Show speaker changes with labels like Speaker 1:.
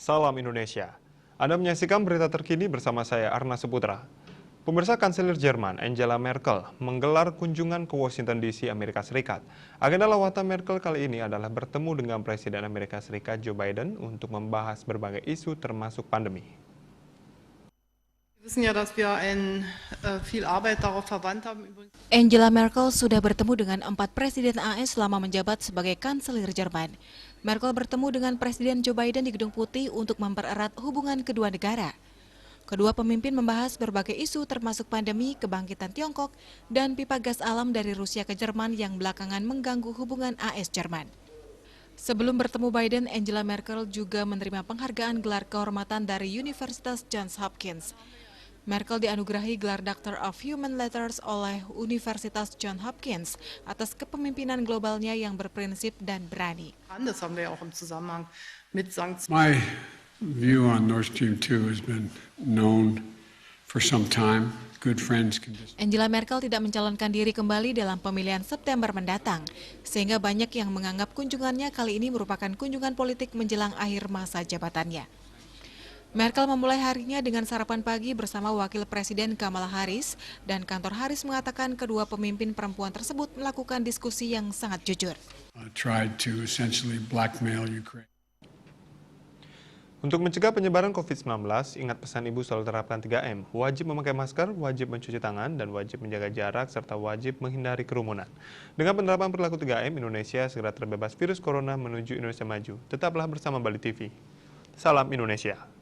Speaker 1: Salam Indonesia. Anda menyaksikan berita terkini bersama saya Arna Seputra. Pemirsa, Kanselir Jerman Angela Merkel menggelar kunjungan ke Washington DC, Amerika Serikat. Agenda lawatan Merkel kali ini adalah bertemu dengan Presiden Amerika Serikat Joe Biden untuk membahas berbagai isu termasuk pandemi.
Speaker 2: Angela Merkel sudah bertemu dengan 4 Presiden AS selama menjabat sebagai Kanselir Jerman. Merkel bertemu dengan Presiden Joe Biden di Gedung Putih untuk mempererat hubungan kedua negara. Kedua pemimpin membahas berbagai isu termasuk pandemi, kebangkitan Tiongkok, dan pipa gas alam dari Rusia ke Jerman yang belakangan mengganggu hubungan AS-Jerman. Sebelum bertemu Biden, Angela Merkel juga menerima penghargaan gelar kehormatan dari Universitas Johns Hopkins. Merkel dianugerahi gelar Doctor of Human Letters oleh Universitas Johns Hopkins atas kepemimpinan globalnya yang berprinsip dan berani.
Speaker 3: My view on Nord Stream 2 has been known for some time. Good friends can just...
Speaker 2: Angela Merkel tidak mencalonkan diri kembali dalam pemilihan September mendatang, sehingga banyak yang menganggap kunjungannya kali ini merupakan kunjungan politik menjelang akhir masa jabatannya. Merkel memulai harinya dengan sarapan pagi bersama Wakil Presiden Kamala Harris, dan kantor Harris mengatakan kedua pemimpin perempuan tersebut melakukan diskusi yang sangat jujur.
Speaker 3: Tried to essentially blackmail Ukraine.
Speaker 1: Untuk mencegah penyebaran COVID-19, ingat pesan Ibu selalu terapkan 3M, wajib memakai masker, wajib mencuci tangan, dan wajib menjaga jarak, serta wajib menghindari kerumunan. Dengan penerapan perilaku 3M, Indonesia segera terbebas virus corona menuju Indonesia maju. Tetaplah bersama Bali TV. Salam Indonesia.